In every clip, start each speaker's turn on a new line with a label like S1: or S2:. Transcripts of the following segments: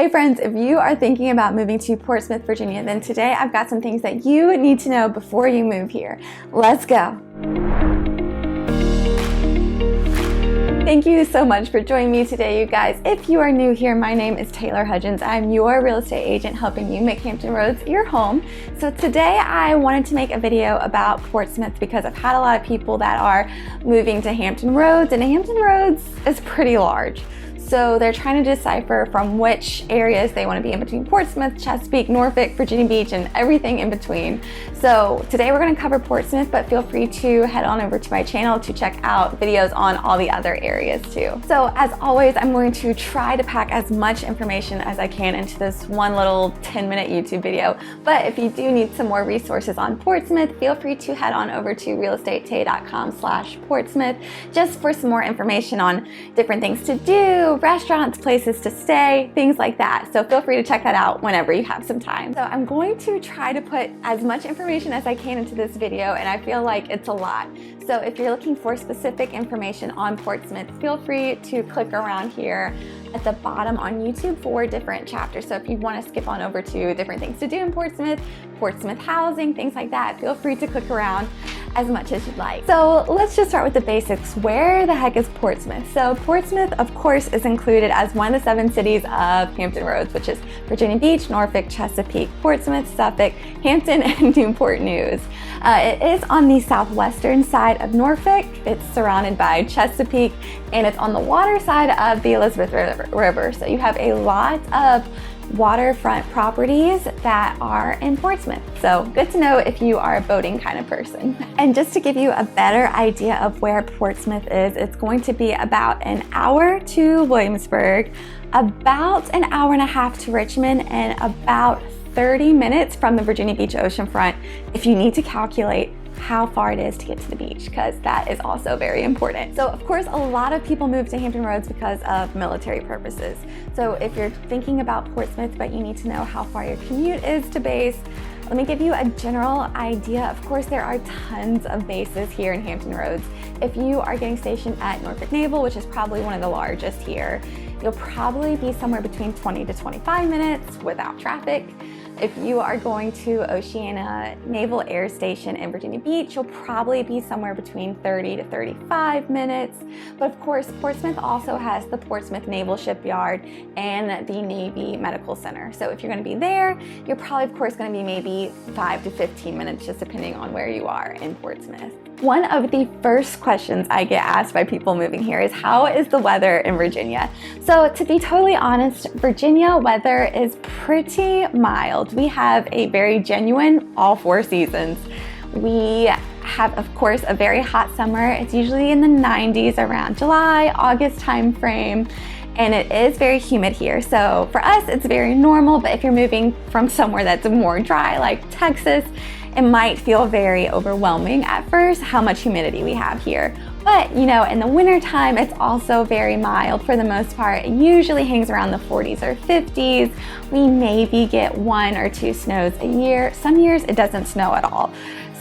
S1: Hey friends, if you are thinking about moving to Portsmouth, Virginia, then today I've got some things that you need to know before you move here. Let's go. Thank you so much for joining me today, you guys. If you are new here, my name is Taylor Hudgens. I'm your real estate agent helping you make Hampton Roads your home. So today I wanted to make a video about Portsmouth because I've had a lot of people that are moving to Hampton Roads, and Hampton Roads is pretty large. So they're trying to decipher from which areas they want to be in between Portsmouth, Chesapeake, Norfolk, Virginia Beach, and everything in between. So today we're going to cover Portsmouth, but feel free to head on over to my channel to check out videos on all the other areas too. So as always, I'm going to try to pack as much information as I can into this one little 10-minute YouTube video. But if you do need some more resources on Portsmouth, feel free to head on over to realestatetoday.com/Portsmouth just for some more information on different things to do, restaurants, places to stay, things like that. So feel free to check that out whenever you have some time. So I'm going to try to put as much information as I can into this video, and I feel like it's a lot. So if you're looking for specific information on Portsmouth, feel free to click around here at the bottom on YouTube for different chapters. So if you want to skip on over to different things to do in Portsmouth, Portsmouth housing, things like that, feel free to click around as much as you'd like. So let's just start with the basics. Where the heck is Portsmouth? So Portsmouth, of course, is included as one of the 7 cities of Hampton Roads, which is Virginia Beach, Norfolk, Chesapeake, Portsmouth, Suffolk, Hampton, and Newport News. It is on the southwestern side of Norfolk. It's surrounded by Chesapeake, and it's on the water side of the Elizabeth River. So you have a lot of waterfront properties that are in Portsmouth. So good to know if you are a boating kind of person. And just to give you a better idea of where Portsmouth is, it's going to be about an hour to Williamsburg, about an hour and a half to Richmond, and about 30 minutes from the Virginia Beach oceanfront if you need to calculate how far it is to get to the beach, because that is also very important. So of course, a lot of people move to Hampton Roads because of military purposes. So if you're thinking about Portsmouth but you need to know how far your commute is to base, let me give you a general idea. Of course, there are tons of bases here in Hampton Roads. If you are getting stationed at Norfolk Naval, which is probably one of the largest here, you'll probably be somewhere between 20 to 25 minutes without traffic. If you are going to Oceana Naval Air Station in Virginia Beach, you'll probably be somewhere between 30 to 35 minutes. But of course, Portsmouth also has the Portsmouth Naval Shipyard and the Navy Medical Center. So if you're going to be there, you're probably, of course, going to be maybe 5 to 15 minutes, just depending on where you are in Portsmouth. One of the first questions I get asked by people moving here is, how is the weather in Virginia? So to be totally honest, Virginia weather is pretty mild. We have a very genuine all 4 seasons. We have, of course, a very hot summer. It's usually in the 90s around July, August time frame. And it is very humid here. So for us, it's very normal, but if you're moving from somewhere that's more dry, like Texas, it might feel very overwhelming at first how much humidity we have here. But you know, in the winter time, it's also very mild for the most part. It usually hangs around the 40s or 50s. We maybe get 1 or 2 snows a year. Some years it doesn't snow at all.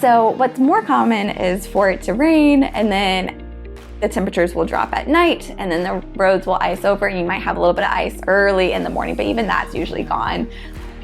S1: So what's more common is for it to rain, and then the temperatures will drop at night, and then the roads will ice over, and you might have a little bit of ice early in the morning, but even that's usually gone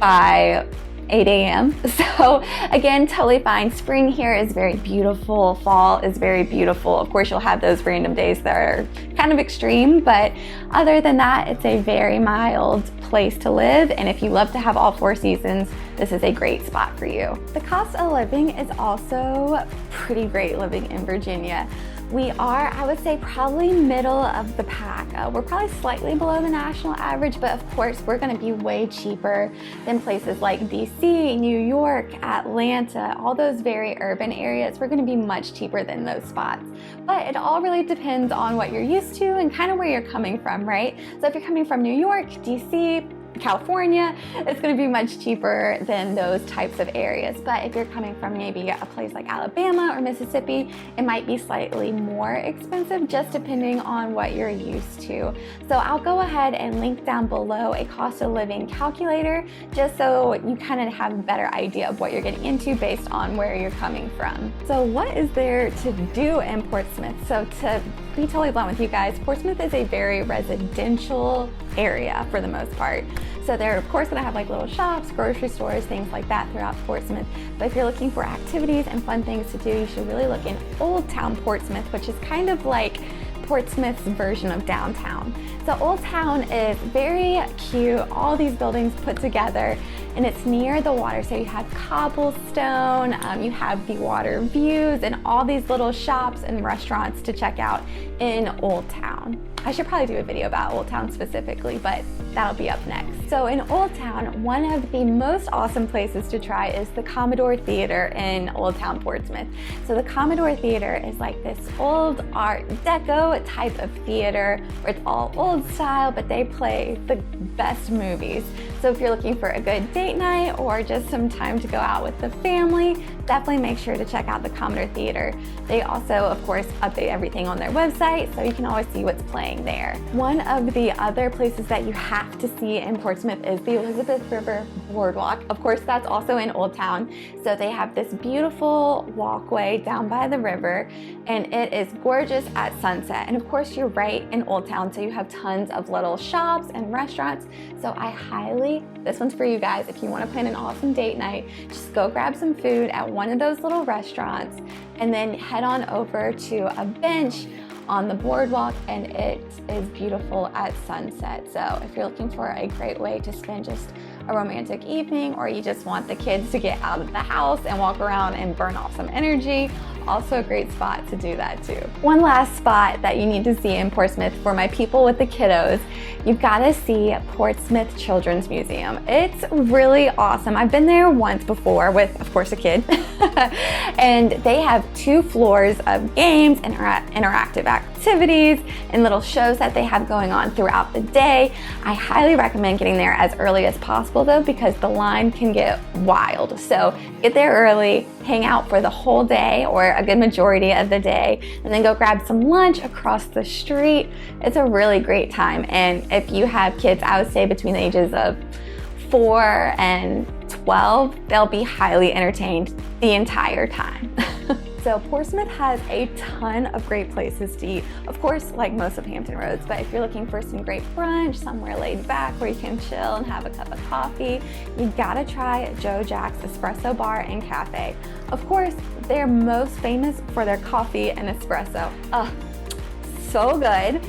S1: by 8 a.m. So again, totally fine. Spring here is very beautiful. Fall is very beautiful. Of course, you'll have those random days that are kind of extreme, but other than that, it's a very mild place to live. And if you love to have all 4 seasons, this is a great spot for you. The cost of living is also pretty great living in Virginia. We are, I would say, probably middle of the pack. We're probably slightly below the national average, but of course, we're gonna be way cheaper than places like DC, New York, Atlanta, all those very urban areas. We're gonna be much cheaper than those spots. But it all really depends on what you're used to and kind of where you're coming from, right? So if you're coming from New York, DC, California, it's going to be much cheaper than those types of areas. But if you're coming from maybe a place like Alabama or Mississippi, it might be slightly more expensive, just depending on what you're used to. So I'll go ahead and link down below a cost of living calculator, just so you kind of have a better idea of what you're getting into based on where you're coming from. So what is there to do in Portsmouth? So to be totally blunt with you guys, Portsmouth is a very residential area for the most part. So they're of course gonna have like little shops, grocery stores, things like that throughout Portsmouth. But if you're looking for activities and fun things to do, you should really look in Old Town Portsmouth, which is kind of like Portsmouth's version of downtown. So Old Town is very cute, all these buildings put together, and it's near the water. So you have cobblestone, you have the water views, and all these little shops and restaurants to check out in Old Town. I should probably do a video about Old Town specifically, but that'll be up next. So in Old Town, one of the most awesome places to try is the Commodore Theater in Old Town Portsmouth. So the Commodore Theater is like this old Art Deco type of theater where it's all old style, but they play the best movies. So if you're looking for a good date night or just some time to go out with the family, definitely make sure to check out the Commodore Theater. They also, of course, update everything on their website, so you can always see what's playing there. One of the other places that you have to see in Portsmouth is the Elizabeth River Boardwalk. Of course, that's also in Old Town. So they have this beautiful walkway down by the river, and it is gorgeous at sunset. And of course, you're right in Old Town, so you have tons of little shops and restaurants. So I highly, this one's for you guys, if you want to plan an awesome date night, just go grab some food at one of those little restaurants and then head on over to a bench on the boardwalk, and it is beautiful at sunset. So if you're looking for a great way to spend just a romantic evening, or you just want the kids to get out of the house and walk around and burn off some energy, also a great spot to do that too. One last spot that you need to see in Portsmouth for my people with the kiddos, you've got to see Portsmouth Children's Museum. It's really awesome. I've been there once before with, of course, a kid. And they have 2 floors of games and interactive activities and little shows that they have going on throughout the day. I highly recommend getting there as early as possible though, because the line can get wild. So get there early, hang out for the whole day or a good majority of the day, and then go grab some lunch across the street. It's a really great time. And if you have kids, I would say between the ages of 4 and 12, they'll be highly entertained the entire time. So Portsmouth has a ton of great places to eat. Of course, like most of Hampton Roads, but if you're looking for some great brunch, somewhere laid back where you can chill and have a cup of coffee, you gotta try Joe Jack's Espresso Bar and Cafe. Of course, they're most famous for their coffee and espresso. So good.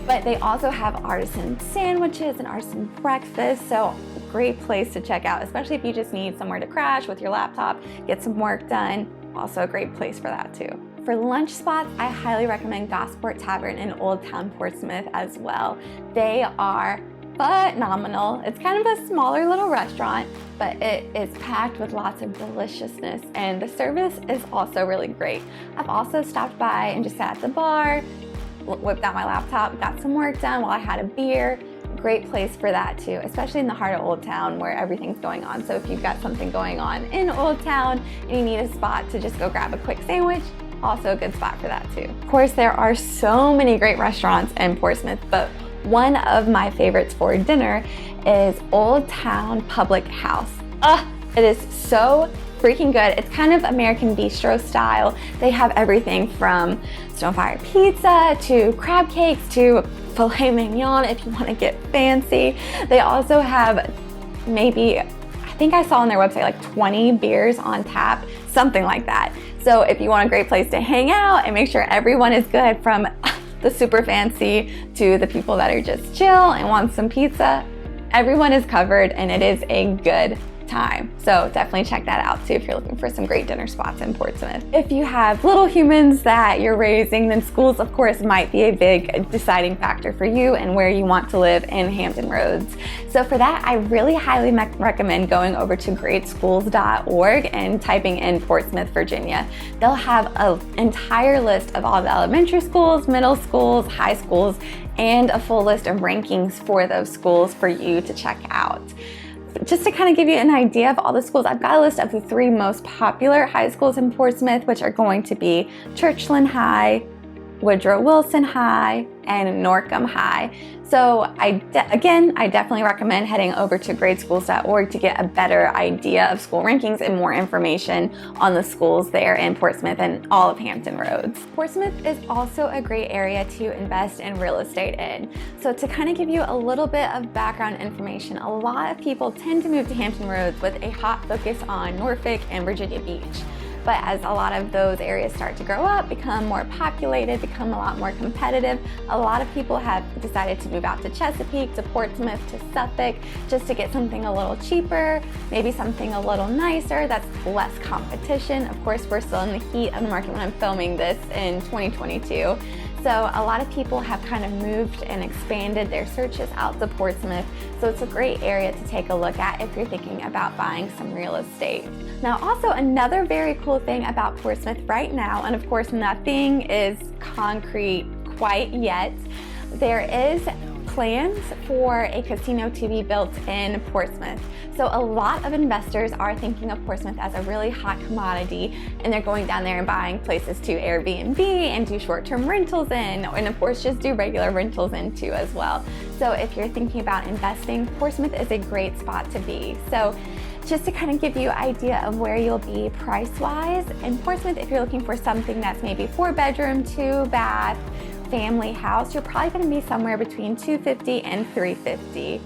S1: But they also have artisan sandwiches and artisan breakfast, so great place to check out, especially if you just need somewhere to crash with your laptop, get some work done. Also a great place for that too. For lunch spots, I highly recommend Gosport Tavern in Old Town Portsmouth as well. They are phenomenal. It's kind of a smaller little restaurant, but it is packed with lots of deliciousness, and the service is also really great. I've also stopped by and just sat at the bar, whipped out my laptop, got some work done while I had a beer. Great place for that too, especially in the heart of Old Town where everything's going on. So if you've got something going on in Old Town and you need a spot to just go grab a quick sandwich, also a good spot for that too. Of course, there are so many great restaurants in Portsmouth, but one of my favorites for dinner is Old Town Public House. It is so freaking good. It's kind of American bistro style. They have everything from Stonefire pizza to crab cakes to filet mignon if you want to get fancy. They also have maybe, I think I saw on their website, like 20 beers on tap, something like that. So if you want a great place to hang out and make sure everyone is good, from the super fancy to the people that are just chill and want some pizza, everyone is covered, and it is a good time. So definitely check that out too if you're looking for some great dinner spots in Portsmouth. If you have little humans that you're raising, then schools of course might be a big deciding factor for you and where you want to live in Hampton Roads. So for that, I really highly recommend going over to greatschools.org and typing in Portsmouth, Virginia. They'll have an entire list of all the elementary schools, middle schools, high schools, and a full list of rankings for those schools for you to check out. Just to kind of give you an idea of all the schools, I've got a list of the 3 most popular high schools in Portsmouth, which are going to be Churchland High, Woodrow Wilson High, and Norcom High. So I definitely recommend heading over to gradeschools.org to get a better idea of school rankings and more information on the schools there in Portsmouth and all of Hampton Roads. Portsmouth is also a great area to invest in real estate in. So to kind of give you a little bit of background information, a lot of people tend to move to Hampton Roads with a hot focus on Norfolk and Virginia Beach. But as a lot of those areas start to grow up, become more populated, become a lot more competitive, a lot of people have decided to move out to Chesapeake, to Portsmouth, to Suffolk, just to get something a little cheaper, maybe something a little nicer that's less competition. Of course, we're still in the heat of the market when I'm filming this in 2022. So a lot of people have kind of moved and expanded their searches out to Portsmouth. So it's a great area to take a look at if you're thinking about buying some real estate. Now, also another very cool thing about Portsmouth right now, and of course nothing is concrete quite yet, there is plans for a casino to be built in Portsmouth. So a lot of investors are thinking of Portsmouth as a really hot commodity, and they're going down there and buying places to Airbnb and do short-term rentals in, and of course just do regular rentals in too as well. So if you're thinking about investing, Portsmouth is a great spot to be. So just to kind of give you an idea of where you'll be price-wise, in Portsmouth, if you're looking for something that's maybe 4-bedroom, 2-bath, family house, you're probably going to be somewhere between $250 and $350.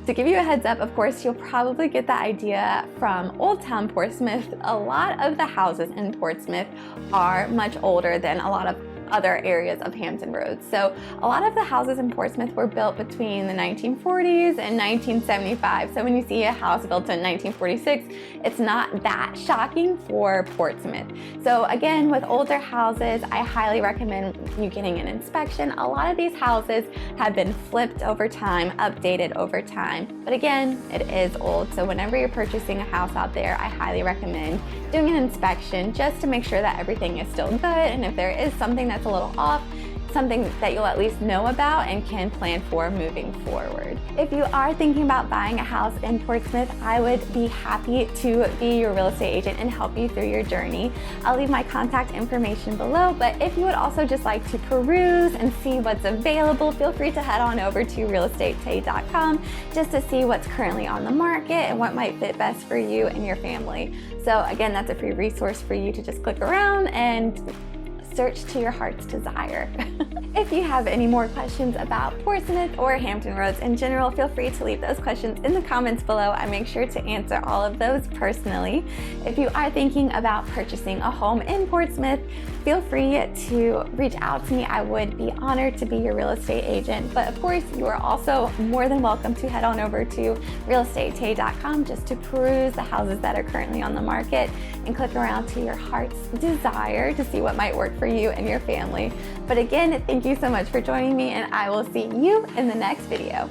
S1: To give you a heads up, of course, you'll probably get the idea from Old Town Portsmouth. A lot of the houses in Portsmouth are much older than a lot of other areas of Hampton Roads. So a lot of the houses in Portsmouth were built between the 1940s and 1975. So when you see a house built in 1946, it's not that shocking for Portsmouth. So again, with older houses, I highly recommend you getting an inspection. A lot of these houses have been flipped over time, updated over time. But again, it is old. So whenever you're purchasing a house out there, I highly recommend doing an inspection just to make sure that everything is still good. And if there is something that's a little off, something that you'll at least know about and can plan for moving forward. If you are thinking about buying a house in Portsmouth, I would be happy to be your real estate agent and help you through your journey. I'll leave my contact information below, but if you would also just like to peruse and see what's available, feel free to head on over to realestatetoday.com just to see what's currently on the market and what might fit best for you and your family. So again, that's a free resource for you to just click around and search to your heart's desire. If you have any more questions about Portsmouth or Hampton Roads in general, feel free to leave those questions in the comments below. I make sure to answer all of those personally. If you are thinking about purchasing a home in Portsmouth, feel free to reach out to me. I would be honored to be your real estate agent. But of course, you are also more than welcome to head on over to realestatetoday.com just to peruse the houses that are currently on the market and click around to your heart's desire to see what might work for you and your family. But again, thank you so much for joining me, and I will see you in the next video.